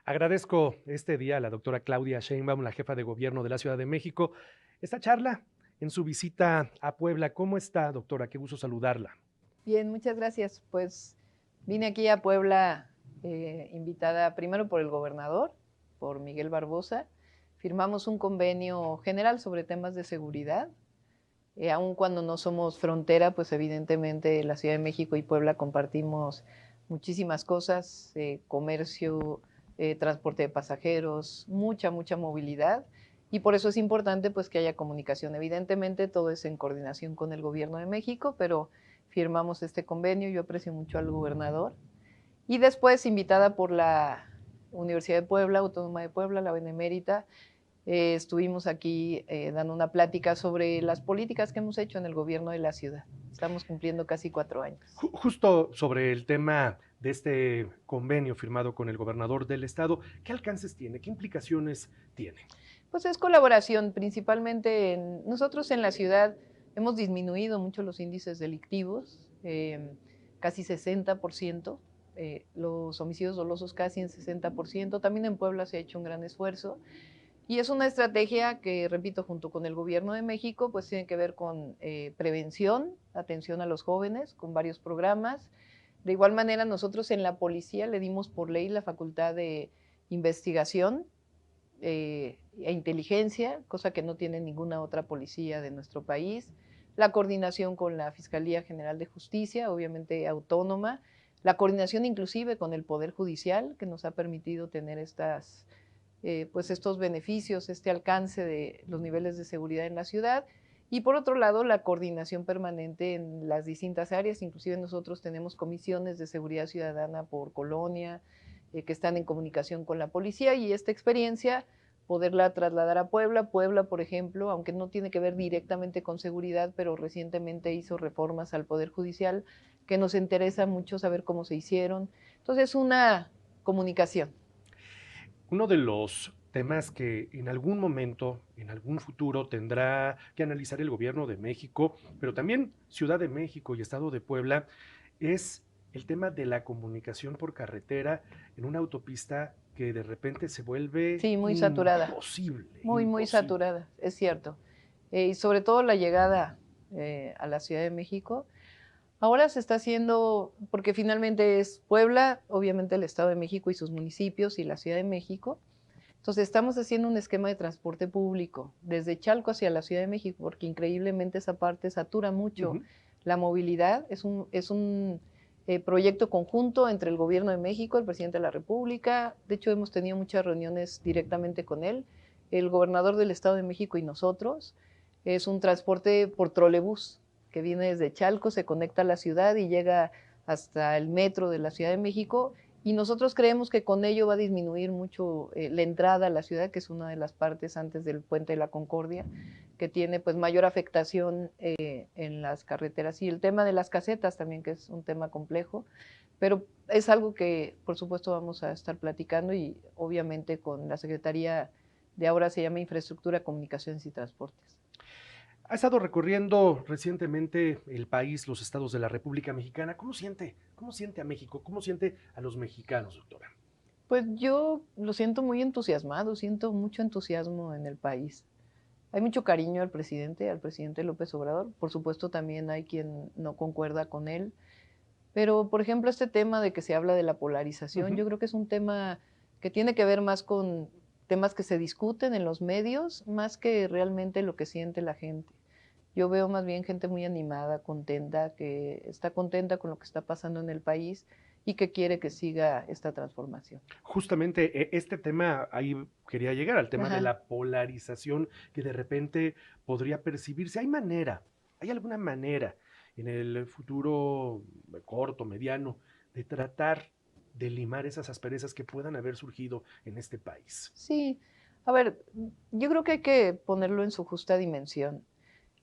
Agradezco este día a la doctora Claudia Sheinbaum, la jefa de gobierno de la Ciudad de México, esta charla en su visita a Puebla. ¿Cómo está, doctora? Qué gusto saludarla. Bien, muchas gracias. Pues vine aquí a Puebla invitada primero por el gobernador, por Miguel Barbosa. Firmamos un convenio general sobre temas de seguridad. Aun cuando no somos frontera, pues evidentemente la Ciudad de México y Puebla compartimos muchísimas cosas, comercio, transporte de pasajeros, mucha movilidad. Y por eso es importante pues que haya comunicación. Evidentemente todo es en coordinación con el gobierno de México, pero firmamos este convenio, yo aprecio mucho al gobernador. Y después, invitada por la Universidad de Puebla, Autónoma de Puebla, la Benemérita, estuvimos aquí dando una plática sobre las políticas que hemos hecho en el gobierno de la ciudad. Estamos cumpliendo casi 4 años. Justo sobre el tema de este convenio firmado con el gobernador del estado, ¿qué alcances tiene? ¿Qué implicaciones tiene? Pues es colaboración, principalmente nosotros en la ciudad hemos disminuido mucho los índices delictivos, casi 60%, los homicidios dolosos casi en 60%, también en Puebla se ha hecho un gran esfuerzo. Y es una estrategia que, repito, junto con el gobierno de México, pues tiene que ver con prevención, atención a los jóvenes, con varios programas. De igual manera, nosotros en la policía le dimos por ley la facultad de investigación e inteligencia, cosa que no tiene ninguna otra policía de nuestro país. La coordinación con la Fiscalía General de Justicia, obviamente autónoma. La coordinación inclusive con el Poder Judicial, que nos ha permitido tener pues estos beneficios, este alcance de los niveles de seguridad en la ciudad. Y por otro lado, la coordinación permanente en las distintas áreas, inclusive nosotros tenemos comisiones de seguridad ciudadana por colonia, que están en comunicación con la policía, y esta experiencia poderla trasladar a Puebla. Puebla, por ejemplo, aunque no tiene que ver directamente con seguridad, pero recientemente hizo reformas al Poder Judicial que nos interesa mucho saber cómo se hicieron. Entonces, una comunicación. Uno de los temas que en algún momento, en algún futuro, tendrá que analizar el gobierno de México, pero también Ciudad de México y Estado de Puebla, es el tema de la comunicación por carretera en una autopista que de repente se vuelve Sí, muy saturada, imposible, muy imposible. saturada, es cierto. Y sobre todo la llegada a la Ciudad de México. Ahora se está haciendo, porque finalmente es Puebla, obviamente el Estado de México y sus municipios y la Ciudad de México. Entonces estamos haciendo un esquema de transporte público desde Chalco hacia la Ciudad de México, porque increíblemente esa parte satura mucho Ujú. la movilidad. Es un proyecto conjunto entre el Gobierno de México, el Presidente de la República. De hecho, hemos tenido muchas reuniones directamente con él, el Gobernador del Estado de México y nosotros. Es un transporte por trolebús que viene desde Chalco, se conecta a la ciudad y llega hasta el metro de la Ciudad de México, y nosotros creemos que con ello va a disminuir mucho la entrada a la ciudad, que es una de las partes antes del Puente de la Concordia, que tiene pues mayor afectación en las carreteras. Y el tema de las casetas también, que es un tema complejo, pero es algo que por supuesto vamos a estar platicando, y obviamente con la Secretaría de ahora se llama Infraestructura, Comunicaciones y Transportes. Ha estado recorriendo recientemente el país, los estados de la República Mexicana. Cómo siente a México? ¿Cómo siente a los mexicanos, doctora? Pues yo lo siento muy entusiasmado, siento mucho entusiasmo en el país. Hay mucho cariño al presidente López Obrador. Por supuesto, también hay quien no concuerda con él. Pero, por ejemplo, este tema de que se habla de la polarización, Ujú. yo creo que es un tema que tiene que ver más con temas que se discuten en los medios, más que realmente lo que siente la gente. Yo veo más bien gente muy animada, contenta, que está contenta con lo que está pasando en el país y que quiere que siga esta transformación. Justamente este tema, ahí quería llegar al tema de Ajá. la polarización que de repente podría percibirse. ¿Hay alguna manera en el futuro corto, mediano, de tratar de limar esas asperezas que puedan haber surgido en este país? Sí, a ver, yo creo que hay que ponerlo en su justa dimensión.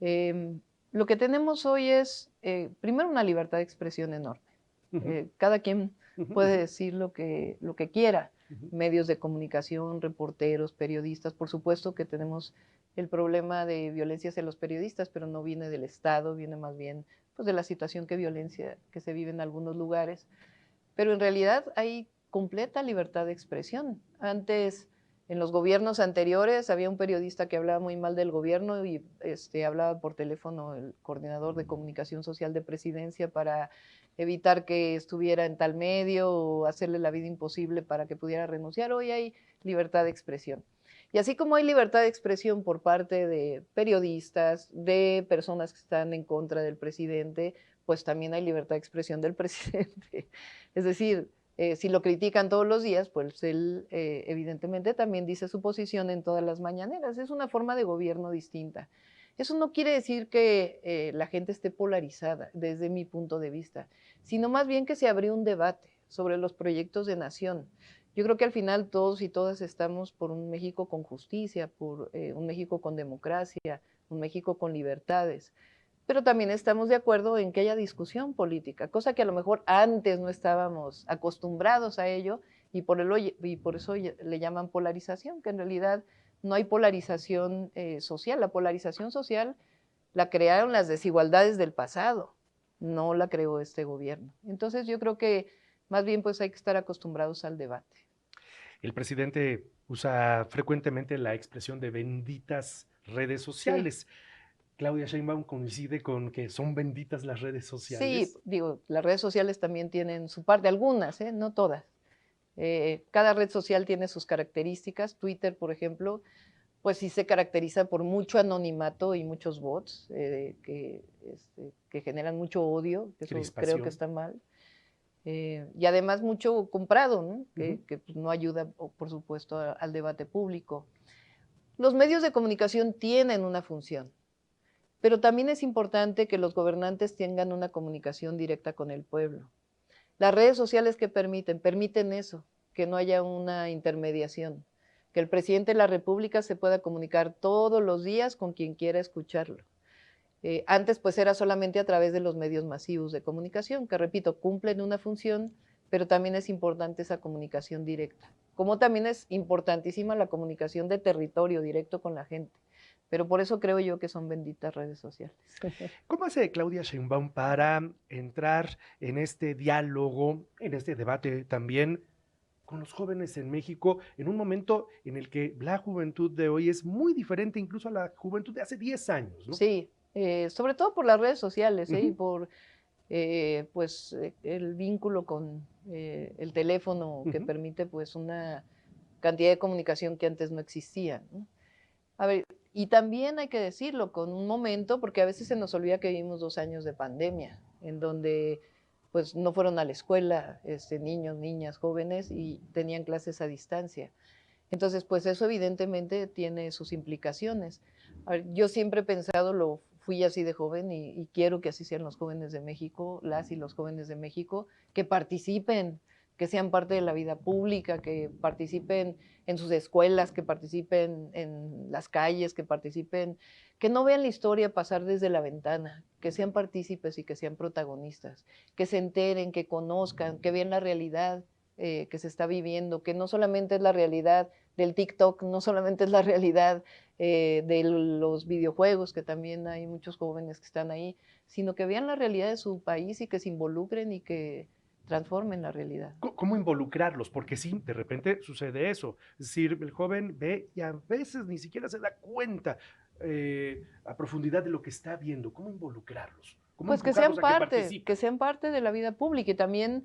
Eh, lo que tenemos hoy es, primero, una libertad de expresión enorme. Ujú, Cada quien ujú, puede ujú, decir lo que quiera. ujú. Medios de comunicación, reporteros, periodistas. Por supuesto que tenemos el problema de violencia hacia los periodistas, pero no viene del Estado, viene más bien pues, de la situación que violencia que se vive en algunos lugares. Pero en realidad hay completa libertad de expresión. Antes, en los gobiernos anteriores, había un periodista que hablaba muy mal del gobierno y hablaba por teléfono el coordinador de comunicación social de Presidencia para evitar que estuviera en tal medio o hacerle la vida imposible para que pudiera renunciar. Hoy hay libertad de expresión. Y así como hay libertad de expresión por parte de periodistas, de personas que están en contra del presidente, pues también hay libertad de expresión del presidente. Es decir, si lo critican todos los días, pues él evidentemente también dice su posición en todas las mañaneras. Es una forma de gobierno distinta. Eso no quiere decir que la gente esté polarizada, desde mi punto de vista, sino más bien que se abrió un debate sobre los proyectos de nación. Yo creo que al final todos y todas estamos por un México con justicia, por un México con democracia, un México con libertades, pero también estamos de acuerdo en que haya discusión política, cosa que a lo mejor antes no estábamos acostumbrados a ello y por eso le llaman polarización, que en realidad no hay polarización social. La polarización social la crearon las desigualdades del pasado, no la creó este gobierno. Entonces yo creo que más bien pues hay que estar acostumbrados al debate. El presidente usa frecuentemente la expresión de benditas redes sociales. Sí. Claudia Sheinbaum coincide con que son benditas las redes sociales. Sí, digo, las redes sociales también tienen su parte, algunas, no todas. Cada red social tiene sus características. Twitter, por ejemplo, pues sí se caracteriza por mucho anonimato y muchos bots que generan mucho odio, que eso creo que está mal. Y además mucho comprado, ¿no? Que pues, no ayuda, por supuesto, al debate público. Los medios de comunicación tienen una función, pero también es importante que los gobernantes tengan una comunicación directa con el pueblo. Las redes sociales que permiten eso, que no haya una intermediación, que el presidente de la República se pueda comunicar todos los días con quien quiera escucharlo. Antes pues era solamente a través de los medios masivos de comunicación, que repito, cumplen una función, pero también es importante esa comunicación directa. Como también es importantísima la comunicación de territorio directo con la gente. Pero por eso creo yo que son benditas redes sociales. ¿Cómo hace Claudia Sheinbaum para entrar en este diálogo, en este debate también con los jóvenes en México, en un momento en el que la juventud de hoy es muy diferente incluso a la juventud de hace 10 años, ¿no? Sí, sobre todo por las redes sociales y por pues, el vínculo con el teléfono que permite pues, una cantidad de comunicación que antes no existía, ¿no? A ver, y también hay que decirlo con un momento, porque a veces se nos olvida que vivimos 2 años de pandemia, en donde pues no fueron a la escuela niños, niñas, jóvenes y tenían clases a distancia. Entonces, pues eso evidentemente tiene sus implicaciones. A ver, yo siempre he pensado, fui así de joven y quiero que así sean los jóvenes de México, las y los jóvenes de México, que participen, que sean parte de la vida pública, que participen en sus escuelas, que participen en las calles, que participen, que no vean la historia pasar desde la ventana, que sean partícipes y que sean protagonistas, que se enteren, que conozcan, que vean la realidad que se está viviendo, que no solamente es la realidad del TikTok, no solamente es la realidad de los videojuegos, que también hay muchos jóvenes que están ahí, sino que vean la realidad de su país y que se involucren y que transformen la realidad. ¿Cómo involucrarlos? Porque sí, de repente sucede eso. Es decir, el joven ve y a veces ni siquiera se da cuenta a profundidad de lo que está viendo. ¿Cómo involucrarlos? ¿Cómo pues que sean parte de la vida pública y también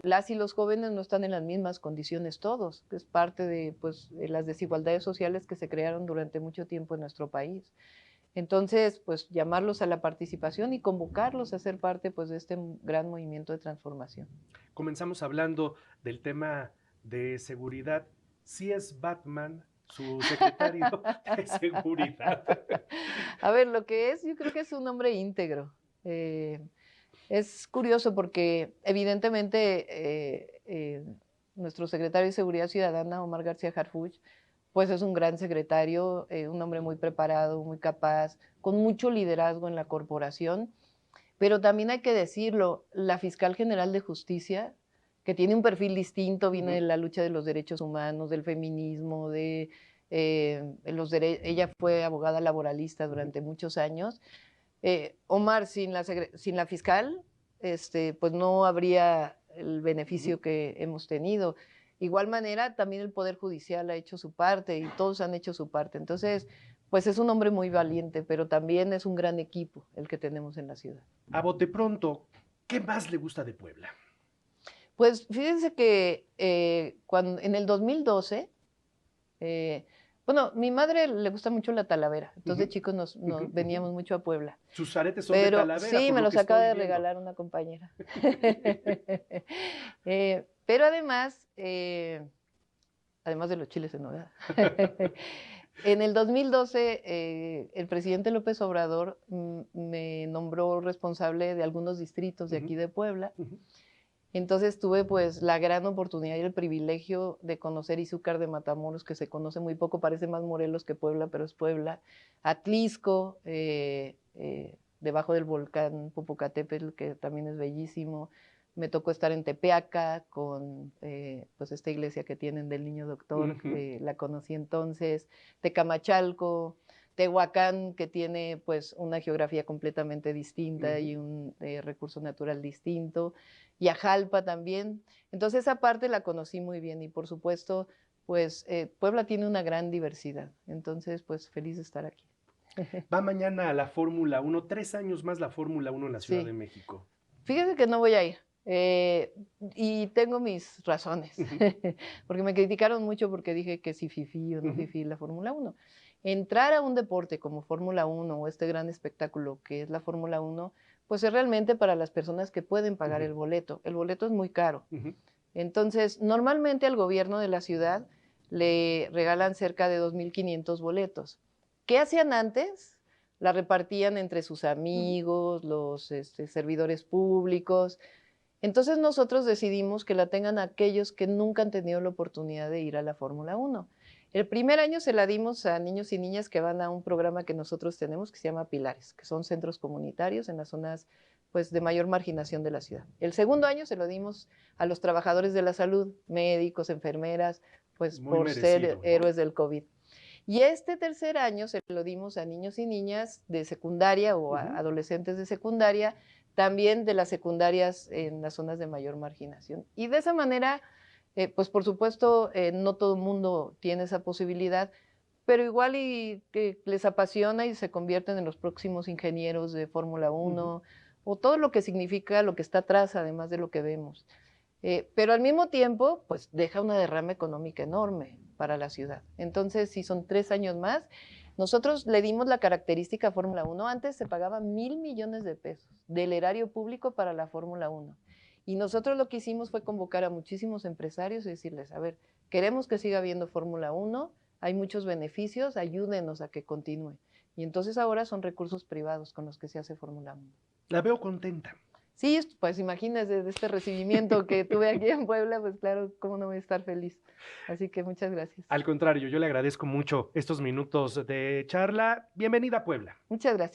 las y los jóvenes no están en las mismas condiciones todos, que es parte de pues, las desigualdades sociales que se crearon durante mucho tiempo en nuestro país. Entonces, pues llamarlos a la participación y convocarlos a ser parte pues, de este gran movimiento de transformación. Comenzamos hablando del tema de seguridad. ¿Sí es Batman su secretario de seguridad? A ver, lo que es, yo creo que es un hombre íntegro. Es curioso porque evidentemente nuestro secretario de Seguridad Ciudadana, Omar García Harfuch, pues es un gran secretario, un hombre muy preparado, muy capaz, con mucho liderazgo en la corporación, pero también hay que decirlo, la fiscal general de justicia, que tiene un perfil distinto, viene de la lucha de los derechos humanos, del feminismo, ella fue abogada laboralista durante muchos años. Omar, sin la fiscal, pues no habría el beneficio que hemos tenido. Igual manera, también el Poder Judicial ha hecho su parte y todos han hecho su parte. Entonces, pues es un hombre muy valiente, pero también es un gran equipo el que tenemos en la ciudad. A bote pronto, ¿qué más le gusta de Puebla? Pues fíjense que en el 2012, bueno, mi madre le gusta mucho la Talavera, entonces de chicos nos veníamos mucho a Puebla. Sus aretes son de Pero Talavera, sí, por me lo los que acaba estoy de viendo. regalar una compañera. Pero además, además de los chiles en nogada, en el 2012 el presidente López Obrador me nombró responsable de algunos distritos de aquí de Puebla. Entonces tuve pues la gran oportunidad y el privilegio de conocer Izúcar de Matamoros, que se conoce muy poco, parece más Morelos que Puebla, pero es Puebla. Atlisco, debajo del volcán Popocatépetl, que también es bellísimo. Me tocó estar en Tepeaca con pues esta iglesia que tienen del Niño Doctor, la conocí entonces. Tecamachalco, Tehuacán, que tiene pues una geografía completamente distinta y un recurso natural distinto, y Ajalpa también. Entonces esa parte la conocí muy bien y por supuesto pues Puebla tiene una gran diversidad, entonces pues feliz de estar aquí. Va mañana a la Fórmula 1, 3 años más la Fórmula 1 en la Ciudad Sí. de México. Fíjese que no voy a ir. Y tengo mis razones, porque me criticaron mucho porque dije que si fifí o no fifí la Fórmula 1. Entrar a un deporte como Fórmula 1 o este gran espectáculo que es la Fórmula 1, pues es realmente para las personas que pueden pagar el boleto. El boleto es muy caro. Entonces, normalmente al gobierno de la ciudad le regalan cerca de 2,500 boletos. ¿Qué hacían antes? La repartían entre sus amigos, los servidores públicos. Entonces nosotros decidimos que la tengan aquellos que nunca han tenido la oportunidad de ir a la Fórmula 1. El primer año se la dimos a niños y niñas que van a un programa que nosotros tenemos que se llama Pilares, que son centros comunitarios en las zonas pues, de mayor marginación de la ciudad. El segundo año se lo dimos a los trabajadores de la salud, médicos, enfermeras, pues Muy por merecido, ser ¿no? héroes del COVID. Y este tercer año se lo dimos a niños y niñas de secundaria o a adolescentes de secundaria, también de las secundarias en las zonas de mayor marginación. Y de esa manera, pues por supuesto, no todo el mundo tiene esa posibilidad, pero igual y que les apasiona y se convierten en los próximos ingenieros de Fórmula 1 o todo lo que significa lo que está atrás, además de lo que vemos. Pero al mismo tiempo, pues deja una derrama económica enorme para la ciudad. Entonces, si son 3 años más, nosotros le dimos la característica a Fórmula 1. Antes se pagaban 1,000 millones de pesos del erario público para la Fórmula 1. Y nosotros lo que hicimos fue convocar a muchísimos empresarios y decirles, a ver, queremos que siga habiendo Fórmula 1, hay muchos beneficios, ayúdenos a que continúe. Y entonces ahora son recursos privados con los que se hace Fórmula 1. La veo contenta. Sí, pues imagínese de este recibimiento que tuve aquí en Puebla, pues claro, cómo no voy a estar feliz. Así que muchas gracias. Al contrario, yo le agradezco mucho estos minutos de charla. Bienvenida a Puebla. Muchas gracias.